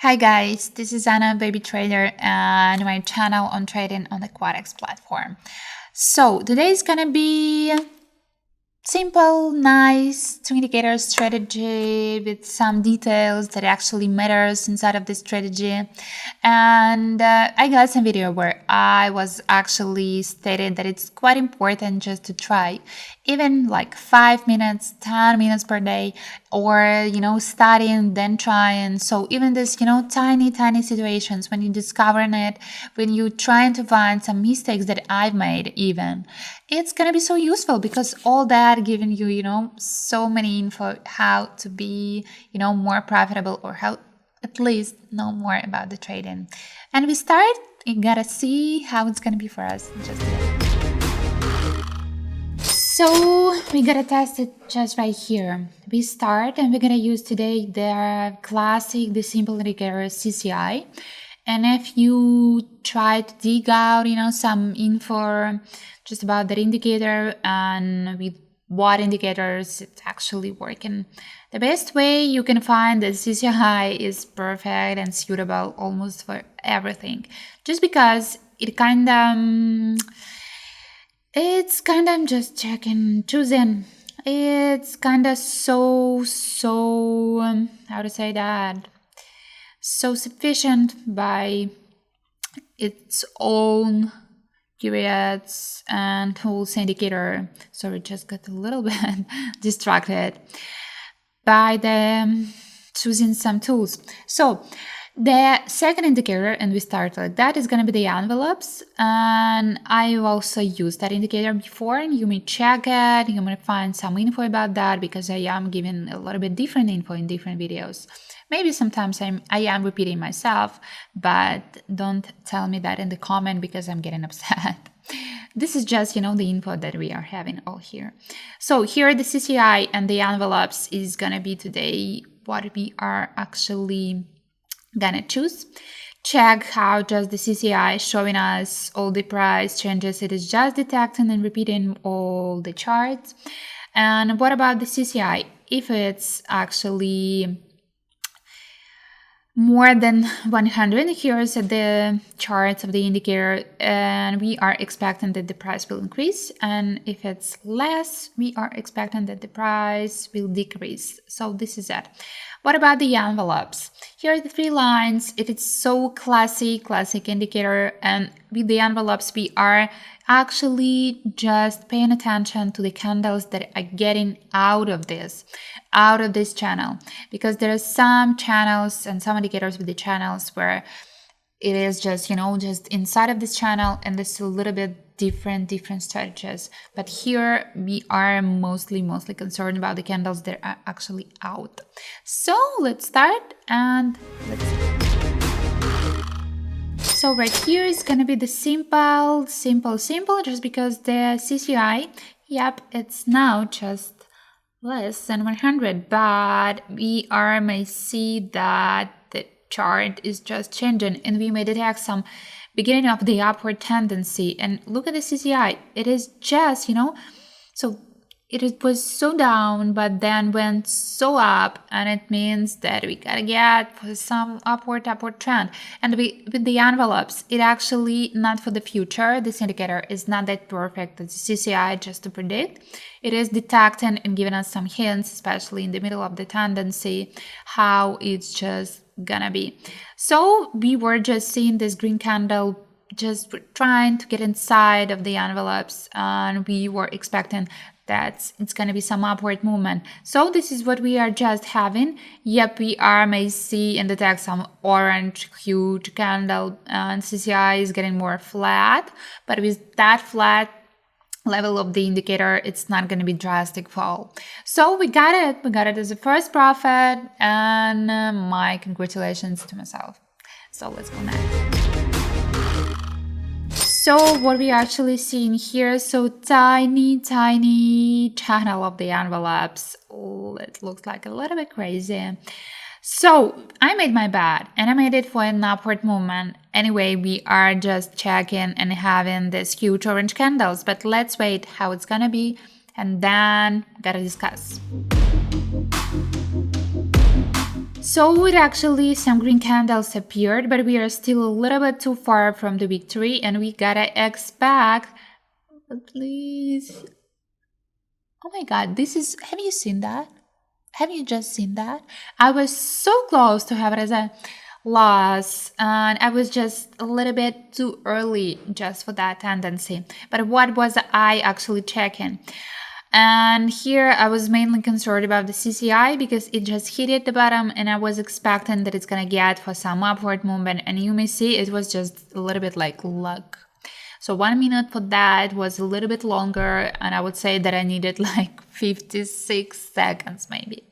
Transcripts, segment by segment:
Hi guys, this is Anna, baby trader, and my channel on trading on the Quadex platform. So today is gonna be simple, nice 2 indicator strategy with some details that actually matters inside of the strategy. And I got some video where I was actually stated that it's quite important just to try even like 5 minutes, 10 minutes per day, or studying then trying. So even this tiny situations when you discovering it, when you trying to find some mistakes that I've made, even it's gonna be so useful because all that giving you so many info how to be more profitable, or how at least know more about the trading. And we start, you gotta see how it's gonna be for us just today. So we gotta test it just right here. We start and we're gonna use today the classic, the simple indicator CCI. And if you try to dig out, some info just about that indicator and with what indicators it's actually working, the best way you can find that CCI is perfect and suitable almost for everything. Just because it's kind of just choosing. It's kind of so how to say that? So sufficient by its own periods and tools indicator. Sorry, just got a little bit distracted by the choosing some tools. So the second indicator, and we start like that, is going to be the envelopes. And I also used that indicator before, and you may check it. You may find some info about that because I am giving a little bit different info in different videos. Maybe sometimes I am repeating myself, but don't tell me that in the comment because I'm getting upset. This is just, the info that we are having all here. So here the CCI and the envelopes is going to be today what we are actually gonna choose. Check how just the CCI showing us all the price changes. It is just detecting and repeating all the charts. And what about the CCI? If it's actually more than 100, here's the charts of the indicator, and we are expecting that the price will increase. And if it's less, we are expecting that the price will decrease. So this is it. What about the envelopes? Here are the 3 lines. It is so classic indicator, and with the envelopes we are actually just paying attention to the candles that are getting out of this channel, because there are some channels and some indicators with the channels where it is just just inside of this channel, and there's a little bit different strategies. But here we are mostly concerned about the candles that are actually out. So let's start and let's see. So right here is gonna be the simple, just because the CCI, yep, it's now just less than 100, but we may see that the chart is just changing, and we may detect some beginning of the upward tendency. And look at the CCI, it is just so it was so down but then went so up, and it means that we gotta get some upward trend. And with the envelopes, it actually not for the future. This indicator is not that perfect as the CCI just to predict. It is detecting and giving us some hints, especially in the middle of the tendency, how it's just gonna be. So we were just seeing this green candle, just trying to get inside of the envelopes, and we were expecting that it's going to be some upward movement. So this is what we are just having. Yep, we may see and detect some orange huge candle, and CCI is getting more flat, but with that flat level of the indicator, it's not going to be drastic fall. So we got it as a first profit, and my congratulations to myself. So let's go next. So what we actually seeing here, so tiny channel of the envelopes. Oh, it looks like a little bit crazy. So I made my bet, and I made it for an upward movement. Anyway, we are just checking and having this huge orange candles, but let's wait how it's gonna be, and then gotta discuss. So it actually, some green candles appeared, but we are still a little bit too far from the victory, and we gotta expect, please. Oh my God, this is, have you seen that? Have you just seen that? I was so close to have it as a loss, and I was just a little bit too early just for that tendency. But what was I actually checking? And here I was mainly concerned about the CCI because it just hit at the bottom, and I was expecting that it's gonna get for some upward movement, and you may see it was just a little bit like luck. So 1 minute for that was a little bit longer, and I would say that I needed like 56 seconds maybe.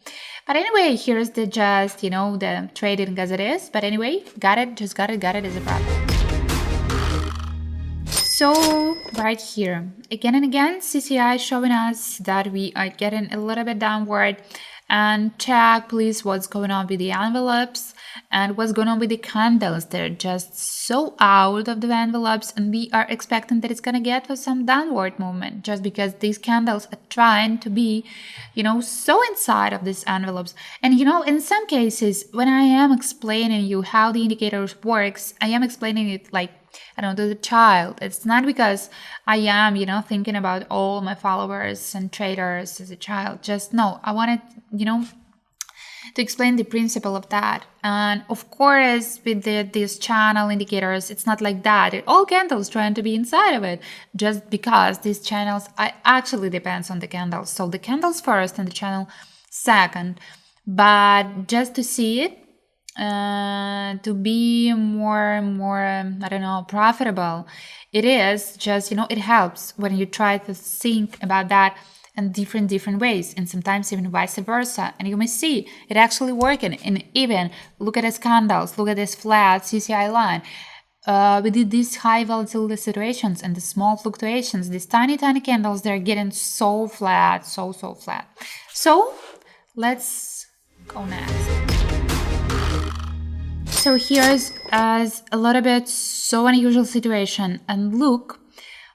But anyway, here's the just, the trading as it is. But anyway, got it as a problem. So right here, again and again, CCI showing us that we are getting a little bit downward. And check please what's going on with the envelopes and what's going on with the candles. They're just so out of the envelopes, and we are expecting that it's going to get for some downward movement just because these candles are trying to be, so inside of these envelopes. And in some cases, when I am explaining you how the indicators works, I am explaining it like, I don't know, to the child. It's not because I am, thinking about all my followers and traders as a child. Just no, I wanted, to explain the principle of that. And of course, with these channel indicators, it's not like that. All candles trying to be inside of it, just because these channels actually depends on the candles. So the candles first and the channel second. But just to see it, to be more I don't know, profitable, it is just, it helps when you try to think about that in different ways, and sometimes even vice versa. And you may see it actually working. And even look at these candles, look at this flat CCI line. We did these high volatility situations and the small fluctuations, these tiny candles, they're getting so flat, so flat. So let's go next. So here's as a little bit so unusual situation, and look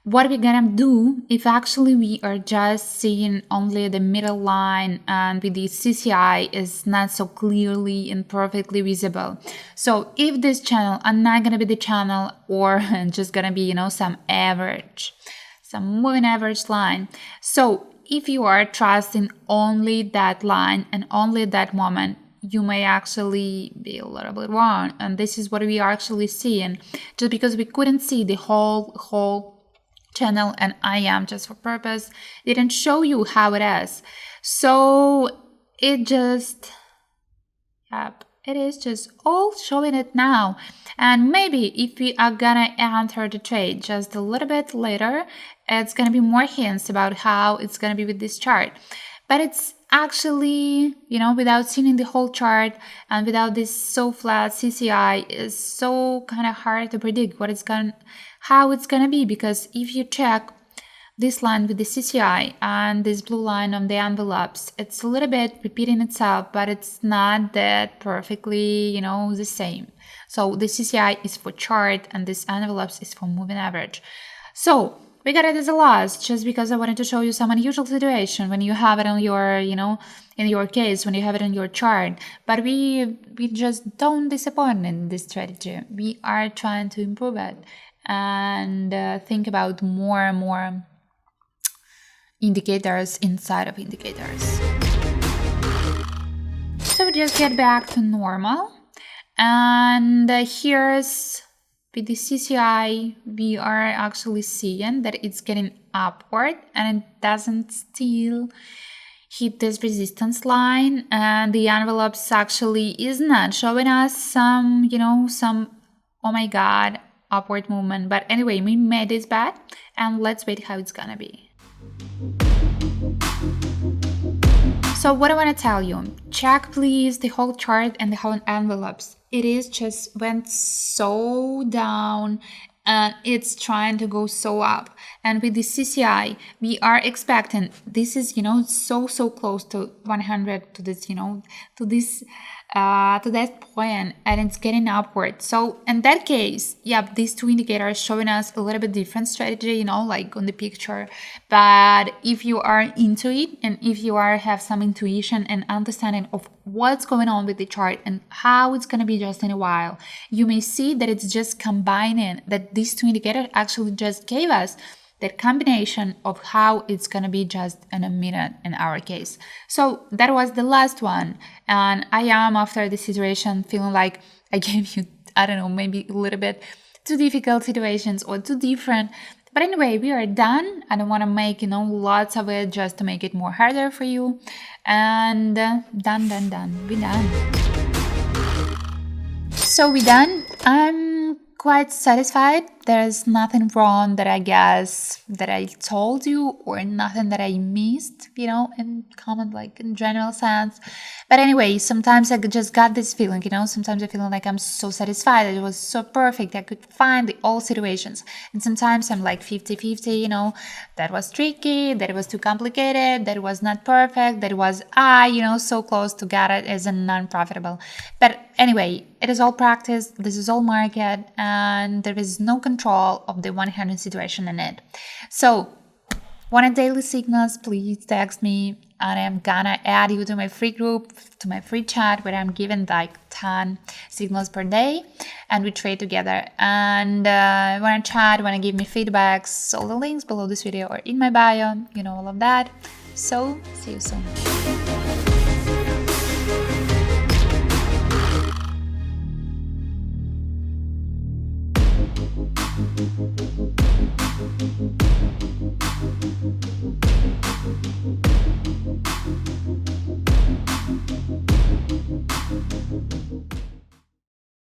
what we're gonna do if actually we are just seeing only the middle line and with the CCI is not so clearly and perfectly visible. So if this channel are not gonna be the channel, or just gonna be, some average, some moving average line. So if you are trusting only that line and only that moment, you may actually be a little bit wrong. And this is what we are actually seeing, just because we couldn't see the whole channel, and I am just for purpose didn't show you how it is. So it just, it is just all showing it now. And maybe if we are gonna enter the trade just a little bit later, it's gonna be more hints about how it's gonna be with this chart. But it's actually, without seeing the whole chart and without this so flat CCI, is so kind of hard to predict how it's gonna be. Because if you check this line with the CCI and this blue line on the envelopes, it's a little bit repeating itself, but it's not that perfectly, the same. So the CCI is for chart and this envelopes is for moving average. So we got it as a loss just because I wanted to show you some unusual situation when you have it on your, in your case, when you have it on your chart. But we just don't disappoint in this strategy. We are trying to improve it and think about more and more indicators inside of indicators. So just get back to normal. And here's with the CCI, we are actually seeing that it's getting upward and it doesn't still hit this resistance line, and the envelopes actually is not showing us some, oh my God, upward movement. But anyway, we made this bet, and let's wait how it's gonna be. So what I want to tell you, check please the whole chart and the whole envelopes. It is just went so down and it's trying to go so up. And with the CCI, we are expecting, this is, so close to 100, to this, to this to that point, and it's getting upward. So in that case, yeah, these two indicators showing us a little bit different strategy, like on the picture. But if you are into it, and if you have some intuition and understanding of what's going on with the chart and how it's going to be just in a while, you may see that it's just combining, that these two indicators actually just gave us that combination of how it's going to be just in a minute in our case. So that was the last one. And I am, after this situation, feeling like I gave you, I don't know, maybe a little bit too difficult situations or too different. But anyway, we are done. I don't want to make, lots of it just to make it more harder for you. And done. We're done. So we're done. I'm quite satisfied. There's nothing wrong that I guess that I told you, or nothing that I missed, in common, like in general sense. But anyway, sometimes I just got this feeling, sometimes I feel like I'm so satisfied. It was so perfect. I could find all situations. And sometimes I'm like 50-50, that was tricky, that it was too complicated, that it was not perfect, that it was so close to get it as a non-profitable. But anyway, it is all practice. This is all market, and there is no control of the 100 situation in it. So, wanted daily signals, please text me, and I'm gonna add you to my free group, to my free chat, where I'm given like 10 signals per day, and we trade together. And wanna chat, wanna give me feedbacks, all the links below this video or in my bio, all of that. So, see you soon.